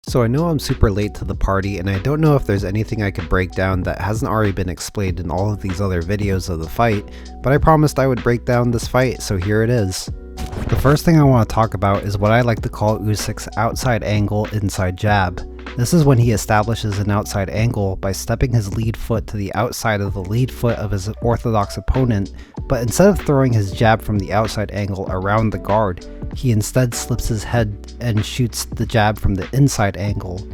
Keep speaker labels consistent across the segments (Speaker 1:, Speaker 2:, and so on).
Speaker 1: So I know I'm super late to the party, and I don't know if there's anything I could break down that hasn't already been explained in all of these other videos of the fight, but I promised I would break down this fight, so here it is. The first thing I want to talk about is what I like to call Usyk's outside angle inside jab. This is when he establishes an outside angle by stepping his lead foot to the outside of the lead foot of his orthodox opponent, but instead of throwing his jab from the outside angle around the guard, he instead slips his head and shoots the jab from the inside angle.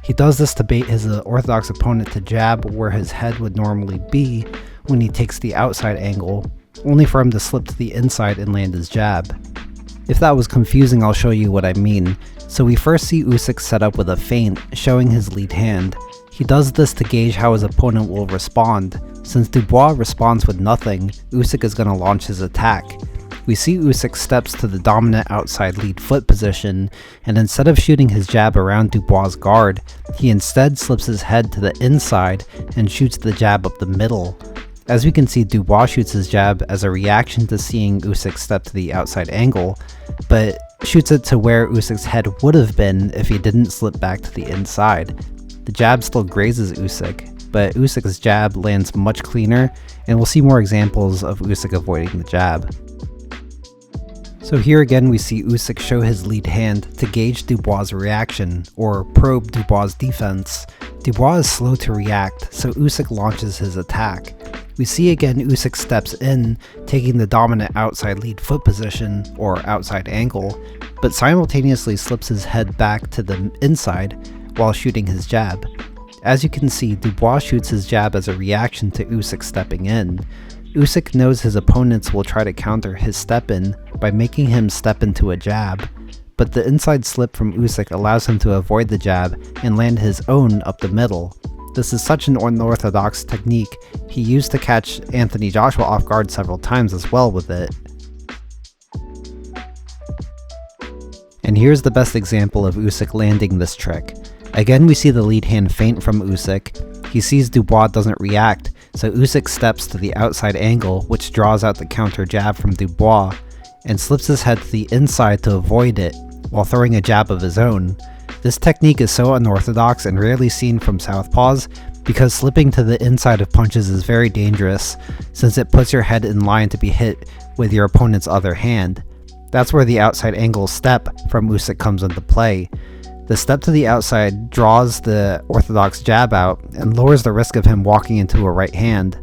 Speaker 1: He does this to bait his orthodox opponent to jab where his head would normally be when he takes the outside angle, only for him to slip to the inside and land his jab. If that was confusing, I'll show you what I mean. So we first see Usyk set up with a feint, showing his lead hand. He does this to gauge how his opponent will respond. Since Dubois responds with nothing, Usyk is going to launch his attack. We see Usyk steps to the dominant outside lead foot position, and instead of shooting his jab around Dubois' guard, he instead slips his head to the inside and shoots the jab up the middle. As we can see, Dubois shoots his jab as a reaction to seeing Usyk step to the outside angle, but shoots it to where Usyk's head would have been if he didn't slip back to the inside. The jab still grazes Usyk, but Usyk's jab lands much cleaner, and we'll see more examples of Usyk avoiding the jab. So here again we see Usyk show his lead hand to gauge Dubois' reaction, or probe Dubois' defense. Dubois is slow to react, so Usyk launches his attack. We see again Usyk steps in, taking the dominant outside lead foot position, or outside angle, but simultaneously slips his head back to the inside while shooting his jab. As you can see, Dubois shoots his jab as a reaction to Usyk stepping in. Usyk knows his opponents will try to counter his step in by making him step into a jab, but the inside slip from Usyk allows him to avoid the jab and land his own up the middle. This is such an unorthodox technique he used to catch Anthony Joshua off guard several times as well with it. And here's the best example of Usyk landing this trick. Again we see the lead hand feint from Usyk. He sees Dubois doesn't react, so Usyk steps to the outside angle, which draws out the counter jab from Dubois, and slips his head to the inside to avoid it, while throwing a jab of his own. This technique is so unorthodox and rarely seen from southpaws because slipping to the inside of punches is very dangerous, since it puts your head in line to be hit with your opponent's other hand. That's where the outside angle step from Usyk comes into play. The step to the outside draws the orthodox jab out and lowers the risk of him walking into a right hand.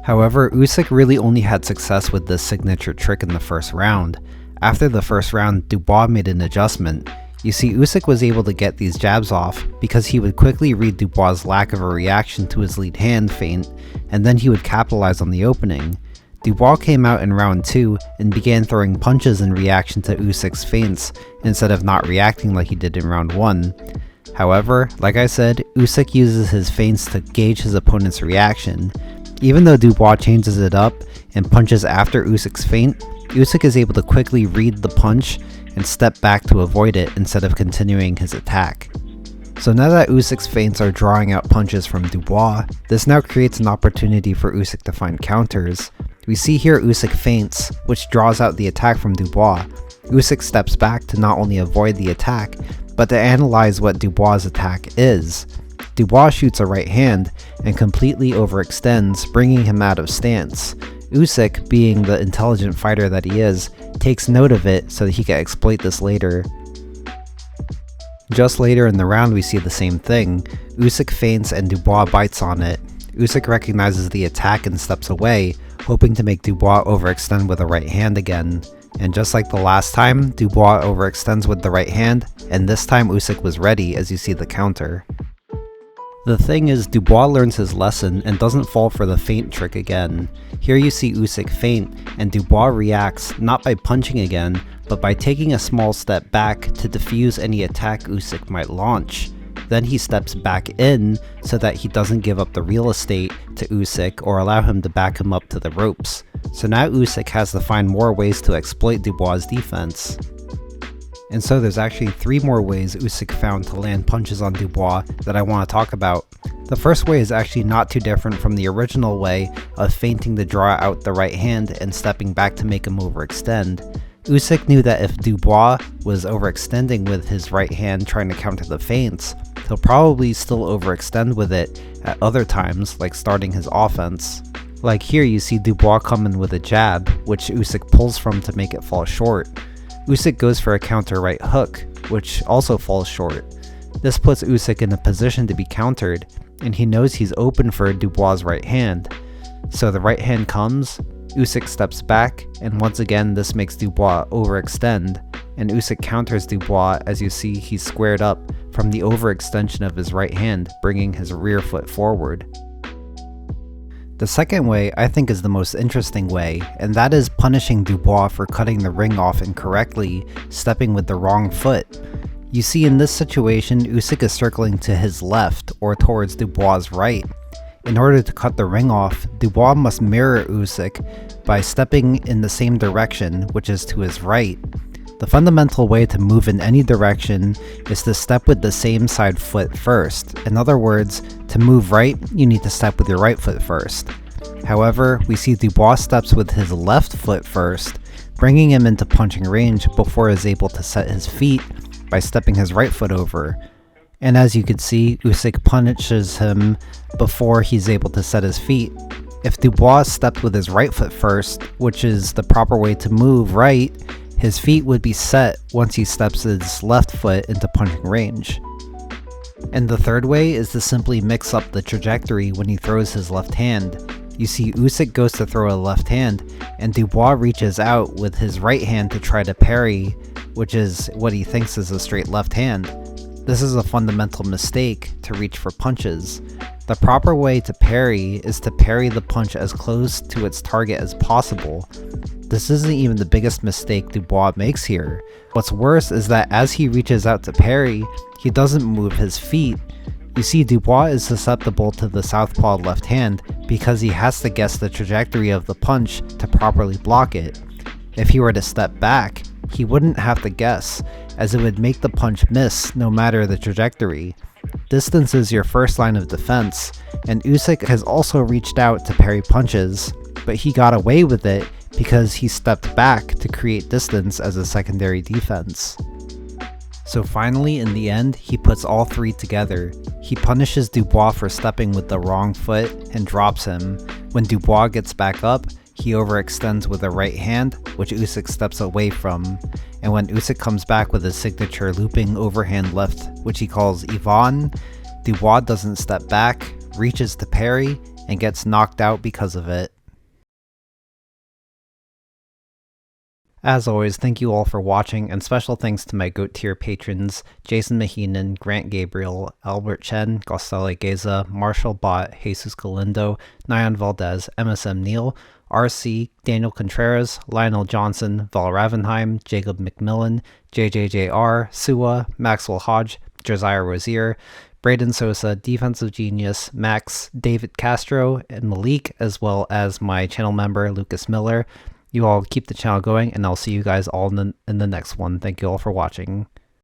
Speaker 1: However, Usyk really only had success with this signature trick in the first round. After the first round, Dubois made an adjustment. You see, Usyk was able to get these jabs off because he would quickly read Dubois' lack of a reaction to his lead hand feint, and then he would capitalize on the opening. Dubois came out in round 2 and began throwing punches in reaction to Usyk's feints instead of not reacting like he did in round 1. However, like I said, Usyk uses his feints to gauge his opponent's reaction. Even though Dubois changes it up and punches after Usyk's feint, Usyk is able to quickly read the punch and step back to avoid it instead of continuing his attack. So now that Usyk's feints are drawing out punches from Dubois, this now creates an opportunity for Usyk to find counters. We see here Usyk feints, which draws out the attack from Dubois. Usyk steps back to not only avoid the attack, but to analyze what Dubois' attack is. Dubois shoots a right hand and completely overextends, bringing him out of stance. Usyk, being the intelligent fighter that he is, takes note of it so that he can exploit this later. Just later in the round we see the same thing. Usyk feints and Dubois bites on it. Usyk recognizes the attack and steps away, hoping to make Dubois overextend with a right hand again. And just like the last time, Dubois overextends with the right hand, and this time Usyk was ready, as you see the counter. The thing is, Dubois learns his lesson and doesn't fall for the feint trick again. Here you see Usyk feint, and Dubois reacts not by punching again, but by taking a small step back to defuse any attack Usyk might launch. Then he steps back in so that he doesn't give up the real estate to Usyk or allow him to back him up to the ropes. So now Usyk has to find more ways to exploit Dubois' defense. And so there's actually 3 more ways Usyk found to land punches on Dubois that I want to talk about. The first way is actually not too different from the original way of feinting to draw out the right hand and stepping back to make him overextend. Usyk knew that if Dubois was overextending with his right hand trying to counter the feints, he'll probably still overextend with it at other times, like starting his offense. Like here you see Dubois come in with a jab, which Usyk pulls from to make it fall short. Usyk goes for a counter right hook, which also falls short. This puts Usyk in a position to be countered, and he knows he's open for Dubois' right hand. So the right hand comes, Usyk steps back, and once again this makes Dubois overextend, and Usyk counters Dubois as you see he's squared up from the overextension of his right hand, bringing his rear foot forward. The second way I think is the most interesting way, and that is punishing Dubois for cutting the ring off incorrectly, stepping with the wrong foot. You see in this situation, Usyk is circling to his left or towards Dubois' right. In order to cut the ring off, Dubois must mirror Usyk by stepping in the same direction, which is to his right. The fundamental way to move in any direction is to step with the same side foot first. In other words, to move right, you need to step with your right foot first. However, we see Dubois steps with his left foot first, bringing him into punching range before he is able to set his feet by stepping his right foot over. And as you can see, Usyk punishes him before he's able to set his feet. If Dubois stepped with his right foot first, which is the proper way to move right, his feet would be set once he steps his left foot into punching range. And the third way is to simply mix up the trajectory when he throws his left hand. You see Usyk goes to throw a left hand, and Dubois reaches out with his right hand to try to parry, which is what he thinks is a straight left hand. This is a fundamental mistake to reach for punches. The proper way to parry is to parry the punch as close to its target as possible. This isn't even the biggest mistake Dubois makes here. What's worse is that as he reaches out to parry, he doesn't move his feet. You see, Dubois is susceptible to the southpaw left hand because he has to guess the trajectory of the punch to properly block it. If he were to step back, he wouldn't have to guess, as it would make the punch miss no matter the trajectory. Distance is your first line of defense, and Usyk has also reached out to parry punches, but he got away with it because he stepped back to create distance as a secondary defense. So finally, in the end, he puts all three together. He punishes Dubois for stepping with the wrong foot and drops him. When Dubois gets back up, he overextends with the right hand, which Usyk steps away from. And when Usyk comes back with his signature looping overhand left, which he calls Ivan, Dubois doesn't step back, reaches to parry, and gets knocked out because of it. As always, thank you all for watching, and special thanks to my GOAT tier patrons, Jason Maheenan, Grant Gabriel, Albert Chen, Gostele Geza, Marshall Bott, Jesus Galindo, Nyan Valdez, MSM Neal, RC, Daniel Contreras, Lionel Johnson, Val Ravenheim, Jacob McMillan, JJJR, Sua, Maxwell Hodge, Josiah Rozier, Braden Sosa, Defensive Genius, Max, David Castro, and Malik, as well as my channel member, Lucas Miller. You all keep the channel going, and I'll see you guys all in the next one. Thank you all for watching.